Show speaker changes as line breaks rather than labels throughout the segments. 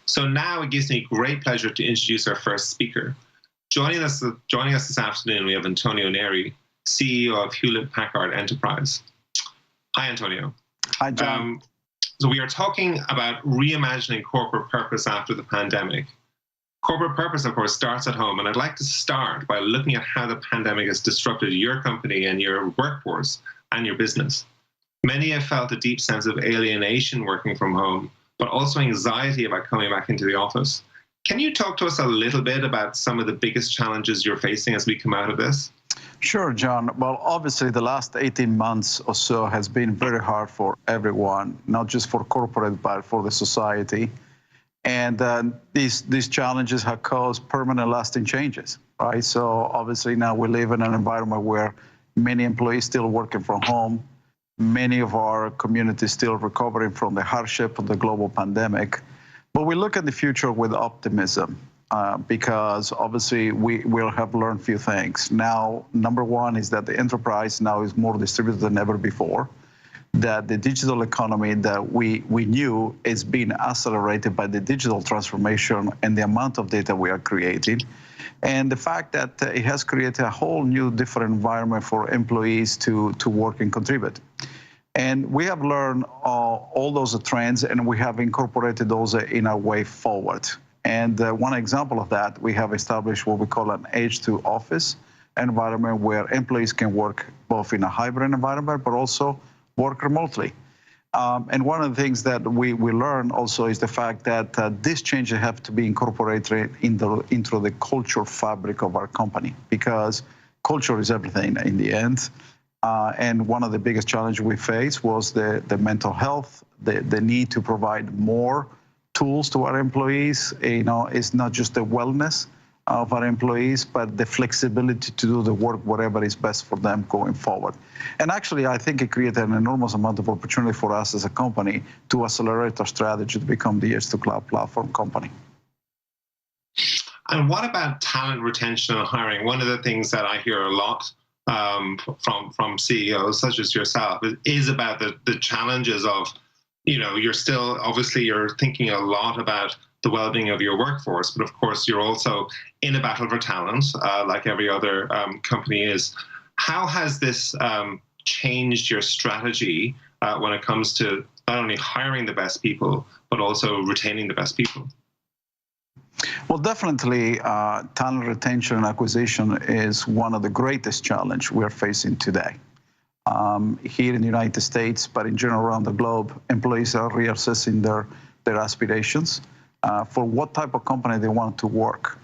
So now it gives me great pleasure to introduce our first speaker. Joining us this afternoon, we have Antonio Neri, CEO of Hewlett Packard Enterprise. Hi, Antonio.
Hi, John.
So we are talking about reimagining corporate purpose after the pandemic. Corporate purpose, of course, starts at home, and I'd like to start by looking at how the pandemic has disrupted your company and your workforce and your business. Many have felt a deep sense of alienation working from home, but also anxiety about coming back into the office. Can you talk to us a little bit about some of the biggest challenges you're facing as we come out of this?
Sure, John. Well, obviously, the last 18 months or so has been very hard for everyone, not just for corporate, but for the society. And these challenges have caused permanent, lasting changes, right? So obviously now we live in an environment where many employees still working from home, many of our communities still recovering from the hardship of the global pandemic. But we look at the future with optimism because obviously we will have learned a few things. Now, number one is that the enterprise now is more distributed than ever before, that the digital economy that we knew is being accelerated by the digital transformation and the amount of data we are creating. And the fact that it has created a whole new different environment for employees to work and contribute. And we have learned all those trends, and we have incorporated those in our way forward. And one example of that, we have established what we call an edge to office environment where employees can work both in a hybrid environment, but also work remotely. And one of the things that we learn also is the fact that these changes have to be incorporated into the culture fabric of our company, because culture is everything in the end. And one of the biggest challenges we faced was the mental health, the need to provide more tools to our employees. It's not just the wellness of our employees, but the flexibility to do the work, whatever is best for them going forward. And actually, I think it created an enormous amount of opportunity for us as a company to accelerate our strategy to become the Edge to Cloud platform company.
And what about talent retention and hiring? One of the things that I hear a lot from CEOs such as yourself is about the challenges of, you're thinking a lot about the well-being of your workforce, but of course you're also in a battle for talent, like every other company is. How has this changed your strategy when it comes to not only hiring the best people, but also retaining the best people?
Well, definitely, talent retention and acquisition is one of the greatest challenges we are facing today. Here in the United States, but in general around the globe, employees are reassessing their aspirations for what type of company they want to work.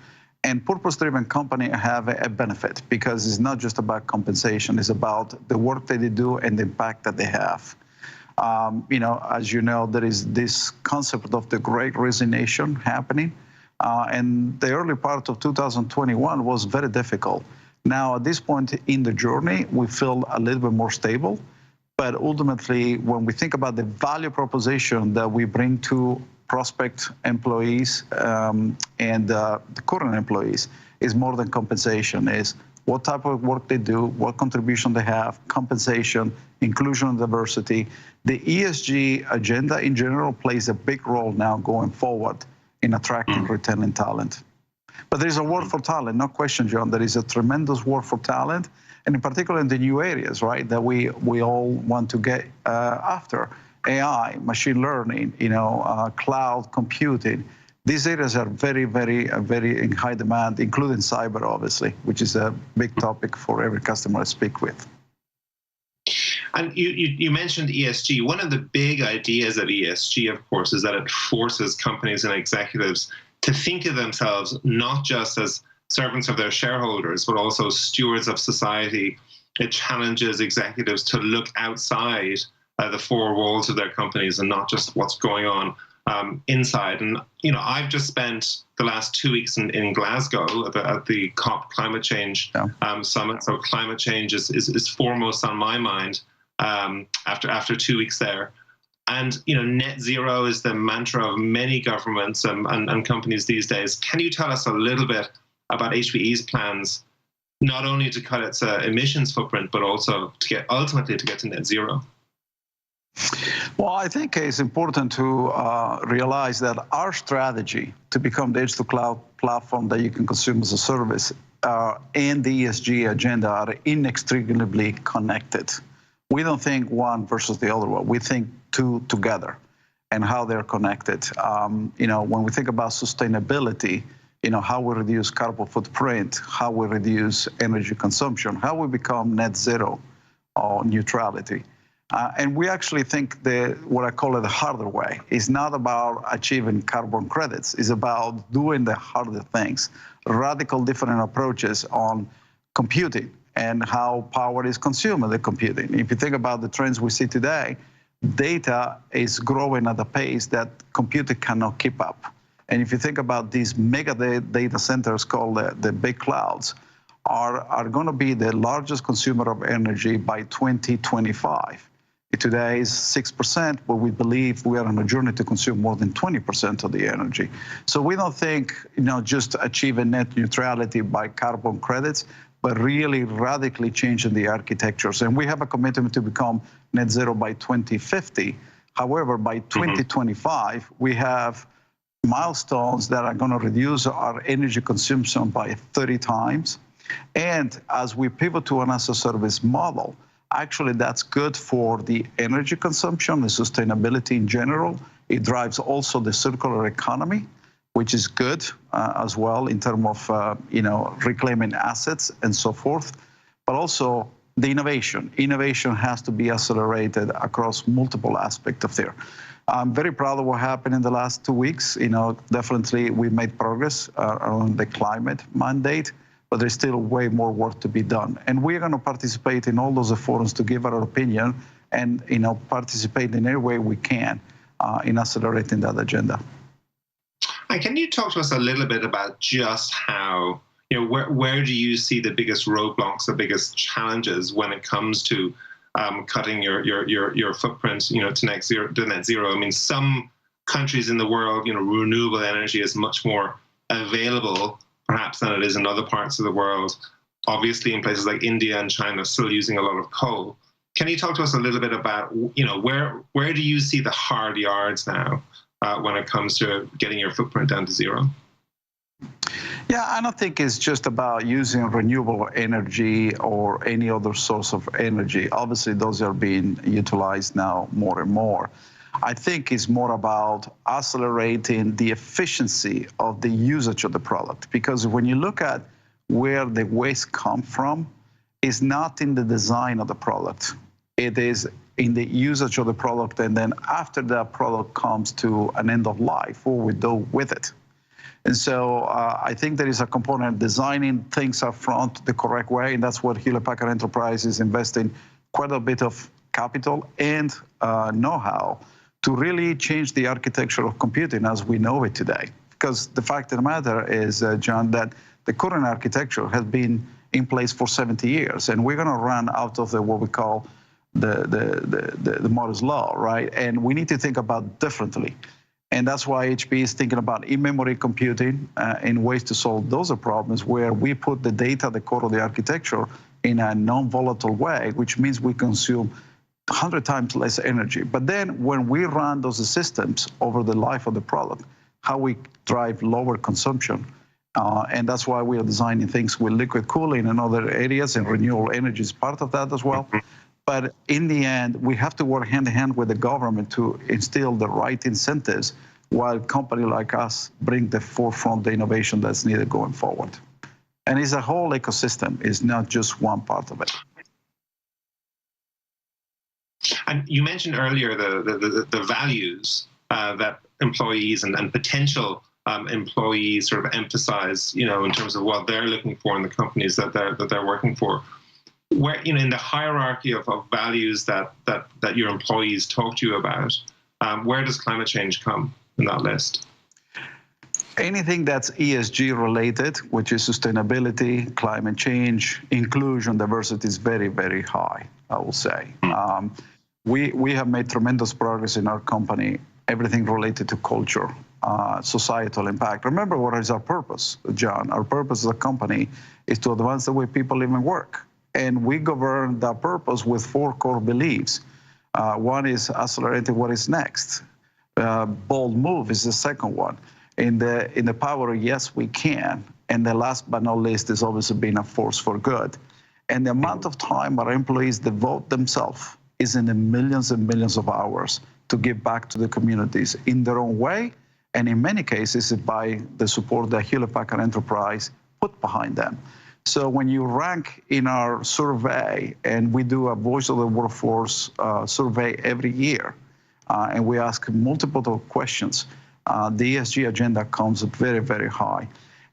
And purpose-driven companies have a benefit because it's not just about compensation, it's about the work that they do and the impact that they have. As you know, there is this concept of the Great Resignation happening. And the early part of 2021 was very difficult. Now, at this point in the journey, we feel a little bit more stable. But ultimately, when we think about the value proposition that we bring to prospect employees and the current employees, is more than compensation, is what type of work they do, what contribution they have, compensation, inclusion and diversity. The ESG agenda in general plays a big role now going forward in attracting, retaining talent. But there is a war for talent, no question, John. There is a tremendous war for talent, and in particular in the new areas, right, that we all want to get after. AI, machine learning, cloud computing. These areas are very, very, very in high demand, including cyber, obviously, which is a big topic for every customer I speak with.
And you mentioned ESG. One of the big ideas of ESG, of course, is that it forces companies and executives to think of themselves not just as servants of their shareholders, but also stewards of society. It challenges executives to look outside the four walls of their companies and not just what's going on inside. And I've just spent the last 2 weeks in Glasgow at the COP Climate Change Summit. So climate change is foremost on my mind after 2 weeks there. And net zero is the mantra of many governments and companies these days. Can you tell us a little bit about HPE's plans, not only to cut its emissions footprint, but also ultimately to get to net zero?
Well, I think it's important to realize that our strategy to become the edge-to-cloud platform that you can consume as a service and the ESG agenda are inextricably connected. We don't think one versus the other one. We think two together and how they're connected. When we think about sustainability, how we reduce carbon footprint, how we reduce energy consumption, how we become net zero or neutrality. And we actually think what I call it the harder way is not about achieving carbon credits. It's about doing the harder things, radical different approaches on computing and how power is consumed in the computing. If you think about the trends we see today, data is growing at a pace that computing cannot keep up. And if you think about these mega data centers called the big clouds, are going to be the largest consumer of energy by 2025. Today is 6%, but we believe we are on a journey to consume more than 20% of the energy. So we don't think, just achieving net neutrality by carbon credits, but really radically changing the architectures. And we have a commitment to become net zero by 2050. However, by 2025, we have milestones that are going to reduce our energy consumption by 30 times. And as we pivot to an as-a-service model, actually that's good for the energy consumption, the sustainability in general. It drives also the circular economy, which is good as well in terms of reclaiming assets and so forth, but also the innovation. Innovation has to be accelerated across multiple aspects of there. I'm very proud of what happened in the last 2 weeks. Definitely we made progress on the climate mandate, but there's still way more work to be done. And we're going to participate in all those forums to give our opinion and participate in any way we can in accelerating that agenda.
And can you talk to us a little bit about just how, where do you see the biggest roadblocks, the biggest challenges when it comes to cutting your footprint, to net zero? I mean, some countries in the world, renewable energy is much more available perhaps than it is in other parts of the world. Obviously, in places like India and China, still using a lot of coal. Can you talk to us a little bit about, where do you see the hard yards now when it comes to getting your footprint down to zero?
Yeah, I don't think it's just about using renewable energy or any other source of energy. Obviously, those are being utilized now more and more. I think it's more about accelerating the efficiency of the usage of the product, because when you look at where the waste comes from, it's not in the design of the product. It is in the usage of the product, and then after that product comes to an end of life, what we do with it. And so I think there is a component of designing things up front the correct way, and that's what Hewlett Packard Enterprise is investing quite a bit of capital and know-how to really change the architecture of computing as we know it today. Because the fact of the matter is, John, that the current architecture has been in place for 70 years, and we're going to run out of what we call the Moore's law, right? And we need to think about differently. And that's why HP is thinking about in-memory computing in ways to solve those problems, where we put the data, the core of the architecture, in a non-volatile way, which means we consume 100 times less energy. But then when we run those systems over the life of the product, how we drive lower consumption. And that's why we are designing things with liquid cooling and other areas, and renewable energy is part of that as well. But in the end, we have to work hand in hand with the government to instill the right incentives, while companies like us bring the forefront the innovation that's needed going forward. And it's a whole ecosystem, it's not just one part of it.
And you mentioned earlier the values that employees and potential employees sort of emphasize, in terms of what they're looking for in the companies that they're working for. Where, in the hierarchy of values that your employees talk to you about, where does climate change come in that list?
Anything that's ESG related, which is sustainability, climate change, inclusion, diversity, is very, very high, I will say. We have made tremendous progress in our company, everything related to culture, societal impact. Remember, what is our purpose, John? Our purpose as a company is to advance the way people live and work. And we govern that purpose with 4 core beliefs. One is accelerating what is next. Bold move is the second one. In the power, yes, we can. And the last but not least is obviously being a force for good. And the amount of time our employees devote themselves is in the millions and millions of hours to give back to the communities in their own way, and in many cases by the support that Hewlett Packard Enterprise put behind them. So when you rank in our survey, and we do a Voice of the Workforce survey every year, and we ask multiple questions, the ESG agenda comes very, very high.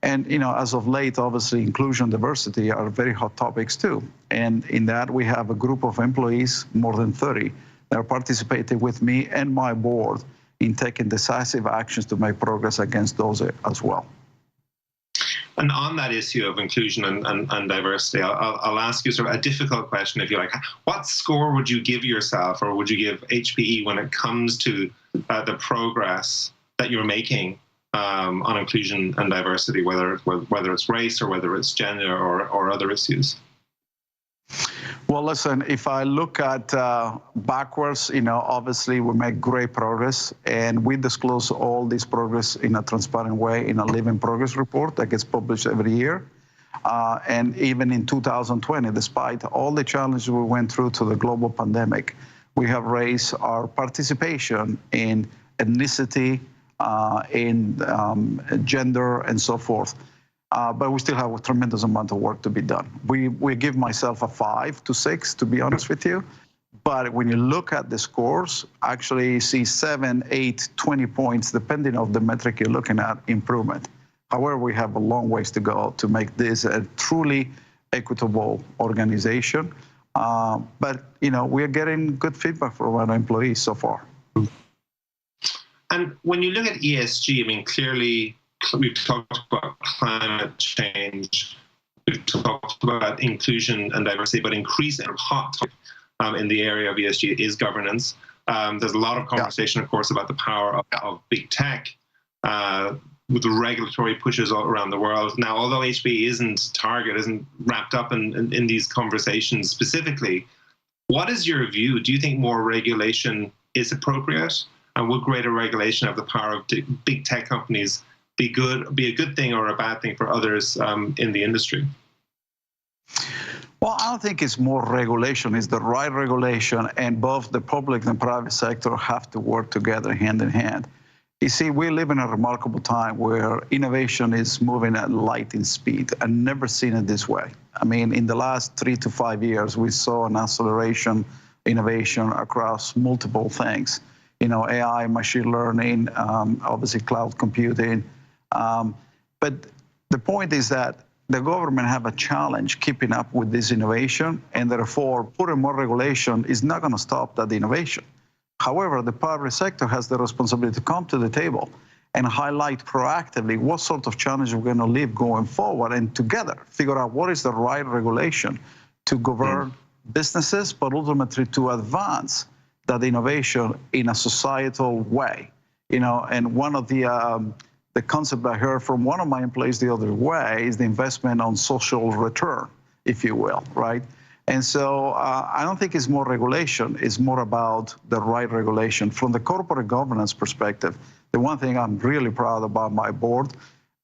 And as of late, obviously, inclusion and diversity are very hot topics too. And in that, we have a group of employees, more than 30, that are participating with me and my board in taking decisive actions to make progress against those as well.
And on that issue of inclusion and diversity, I'll ask you sort of a difficult question, if you like. What score would you give yourself, or would you give HPE when it comes to the progress that you're making on inclusion and diversity, whether it's race or whether it's gender or other issues?
Well, listen, if I look at backwards, obviously we make great progress, and we disclose all this progress in a transparent way in a living progress report that gets published every year. And even in 2020, despite all the challenges we went through to the global pandemic, we have raised our participation in ethnicity, in gender, and so forth. But we still have a tremendous amount of work to be done. We give myself a 5 to 6, to be honest with you. But when you look at the scores, actually you see 7, 8, 20 points, depending on the metric you're looking at, improvement. However, we have a long ways to go to make this a truly equitable organization. But we are getting good feedback from our employees so far.
And when you look at ESG, I mean, clearly, we've talked about climate change, we've talked about inclusion and diversity, but increasingly hot topic in the area of ESG is governance. There's a lot of conversation, of course, about the power of big tech with the regulatory pushes all around the world. Now, although HPE isn't wrapped up in these conversations specifically, what is your view? Do you think more regulation is appropriate? And would greater regulation of the power of big tech companies be a good thing or a bad thing for others in the industry?
Well, I don't think it's more regulation. It's the right regulation, and both the public and private sector have to work together hand in hand. You see, we live in a remarkable time where innovation is moving at lightning speed. I've never seen it this way. I mean, in the last 3 to 5 years, we saw an acceleration innovation across multiple things. AI, machine learning, obviously cloud computing. But the point is that the government have a challenge keeping up with this innovation, and therefore putting more regulation is not going to stop that innovation. However, the private sector has the responsibility to come to the table and highlight proactively what sort of challenges we're going to live going forward, and together figure out what is the right regulation to govern businesses, but ultimately to advance that innovation in a societal way. And one of the concept I heard from one of my employees the other way is the investment on social return, if you will, right? And so I don't think it's more regulation, it's more about the right regulation. From the corporate governance perspective, the one thing I'm really proud about my board,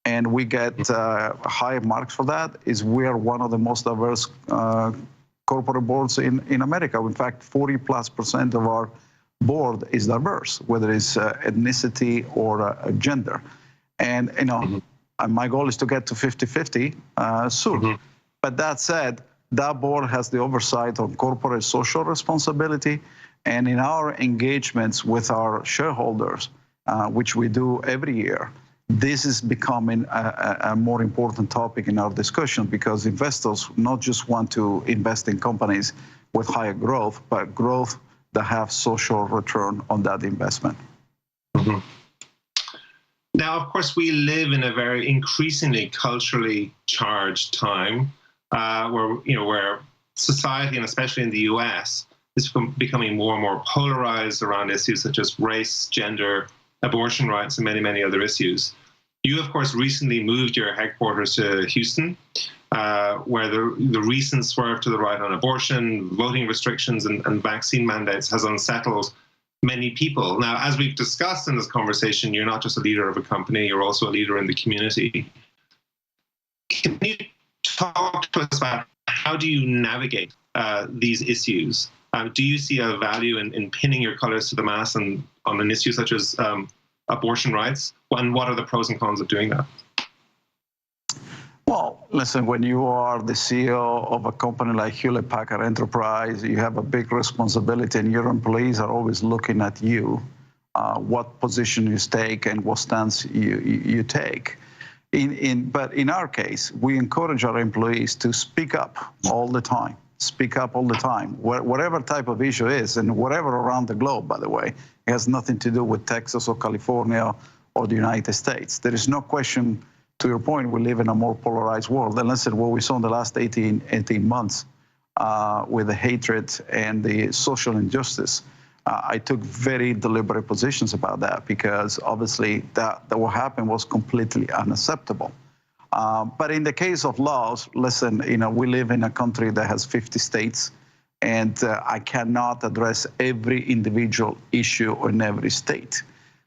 and we get high marks for that, is we are one of the most diverse corporate boards in America. In fact, 40+% of our board is diverse, whether it's ethnicity or gender. And my goal is to get to 50-50 soon. But that said, that board has the oversight on corporate social responsibility, and in our engagements with our shareholders, which we do every year, this is becoming a more important topic in our discussion, because investors not just want to invest in companies with higher growth, but growth that have social return on that investment.
Now, of course, we live in a very increasingly culturally charged time where society, and especially in the US, is becoming more and more polarized around issues such as race, gender, abortion rights, and many, many other issues. You, of course, recently moved your headquarters to Houston, where the recent swerve to the right on abortion, voting restrictions, and vaccine mandates has unsettled many people. Now, as we've discussed in this conversation, you're not just a leader of a company, you're also a leader in the community. Can you talk to us about how do you navigate these issues? Do you see a value in pinning your colors to the mast on an issue such as abortion rights? And what are the pros and cons of doing that?
Well, listen, when you are the CEO of a company like Hewlett Packard Enterprise, you have a big responsibility, and your employees are always looking at you, what position you take and what stance you take. But in our case, we encourage our employees to speak up all the time. Speak up all the time, whatever type of issue is, and whatever around the globe, by the way. It has nothing to do with Texas or California or the United States. There is no question, to your point, we live in a more polarized world. And listen, what we saw in the last 18 months with the hatred and the social injustice, I took very deliberate positions about that, because obviously that what happened was completely unacceptable. But in the case of laws, listen, we live in a country that has 50 states, and I cannot address every individual issue in every state.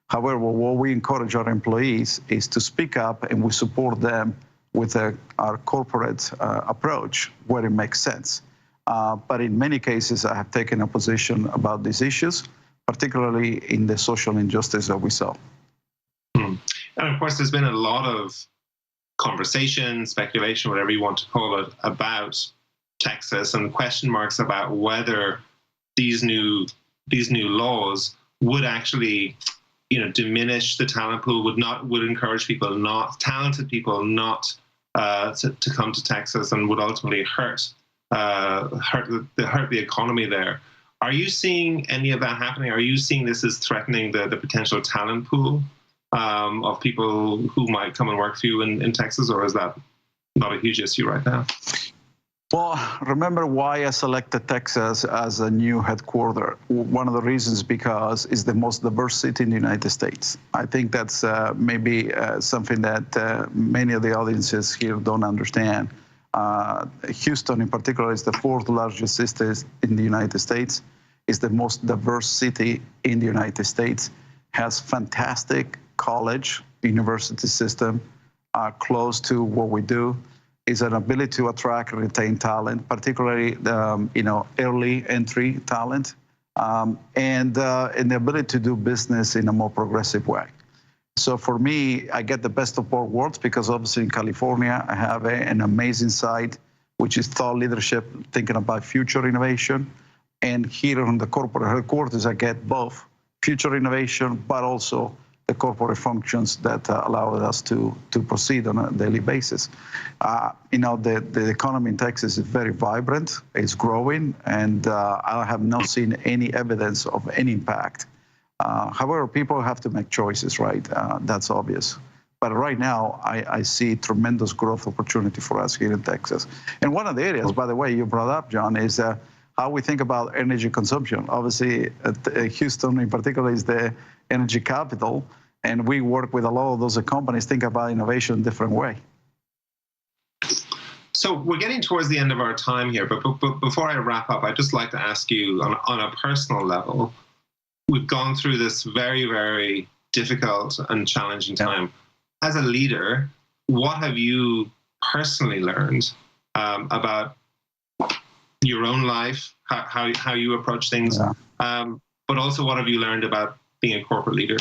However, what we encourage our employees is to speak up, and we support them with our corporate approach where it makes sense. But in many cases, I have taken a position about these issues, particularly in the social injustice that we saw.
And of course, there's been a lot of conversation, speculation, whatever you want to call it, about Texas, and question marks about whether these new laws would actually, diminish the talent pool, would encourage talented people not to come to Texas, and would ultimately hurt the economy there. Are you seeing any of that happening? Are you seeing this as threatening the potential talent pool of people who might come and work for you in Texas, or is that not a huge issue right now?
Well, remember why I selected Texas as a new headquarters. One of the reasons because it's the most diverse city in the United States. I think that's maybe something that many of the audiences here don't understand. Houston, in particular, is the fourth largest city in the United States. It's the most diverse city in the United States. Has fantastic college, university system, close to what we do. Is an ability to attract and retain talent, particularly the early entry talent, and the ability to do business in a more progressive way. So for me, I get the best of both worlds, because obviously in California, I have an amazing site, which is thought leadership, thinking about future innovation. And here on the corporate headquarters, I get both future innovation, but also the corporate functions that allow us to proceed on a daily basis. The economy in Texas is very vibrant, it's growing, and I have not seen any evidence of any impact. However, people have to make choices, right? That's obvious. But right now, I see tremendous growth opportunity for us here in Texas. And one of the areas, by the way, you brought up, John, is how we think about energy consumption. Obviously, Houston in particular is the energy capital, and we work with a lot of those companies, think about innovation in a different way.
So we're getting towards the end of our time here, but before I wrap up, I'd just like to ask you on a personal level, we've gone through this very, very difficult and challenging time. As a leader, what have you personally learned about your own life, how you approach things, but also what have you learned about being a corporate leader?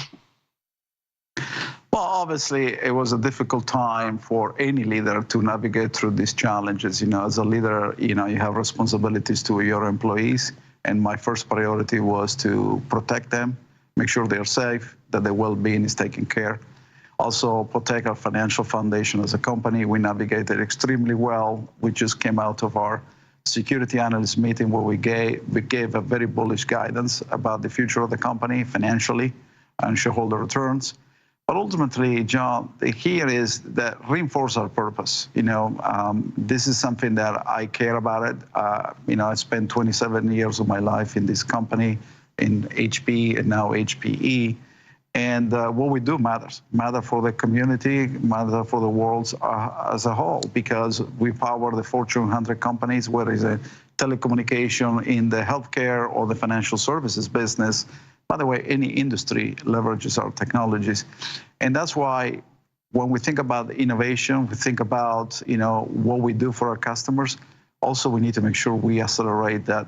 Well, obviously, it was a difficult time for any leader to navigate through these challenges. As a leader, you have responsibilities to your employees, and my first priority was to protect them, make sure they're safe, that their well-being is taken care. Also, protect our financial foundation as a company. We navigated extremely well. We just came out of our security analyst meeting where we gave a very bullish guidance about the future of the company financially and shareholder returns. But ultimately, John, the key is that reinforce our purpose. This is something that I care about it. I spent 27 years of my life in this company, in HP and now HPE. And what we do matters for the community, matter for the world as a whole, because we power the Fortune 100 companies, whether it's a telecommunication in the healthcare or the financial services business. By the way, any industry leverages our technologies. And that's why when we think about innovation, we think about what we do for our customers. Also, we need to make sure we accelerate that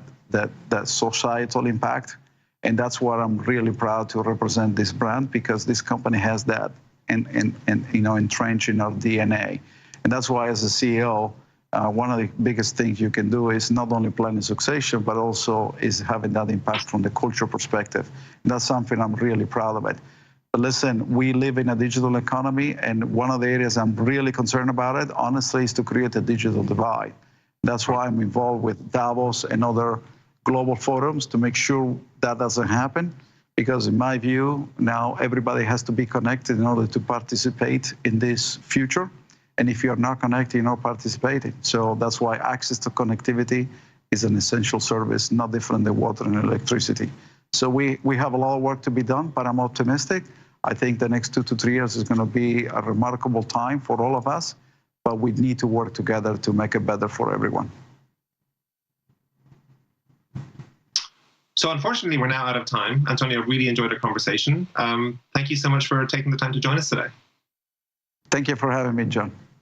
societal impact. And that's what I'm really proud to represent this brand, because this company has that entrenched in our DNA. And that's why, as a CEO, one of the biggest things you can do is not only planning succession, but also is having that impact from the culture perspective. And that's something I'm really proud of it. But listen, we live in a digital economy, and one of the areas I'm really concerned about it, honestly, is to create a digital divide. That's why I'm involved with Davos and other global forums to make sure that doesn't happen, because in my view, now everybody has to be connected in order to participate in this future. And if you're not connected, you're not participating. So that's why access to connectivity is an essential service, not different than water and electricity. So we have a lot of work to be done, but I'm optimistic. I think the next 2 to 3 years is going to be a remarkable time for all of us, but we need to work together to make it better for everyone.
So unfortunately, we're now out of time. Antonio, really enjoyed our conversation. Thank you so much for taking the time to join us today.
Thank you for having me, John.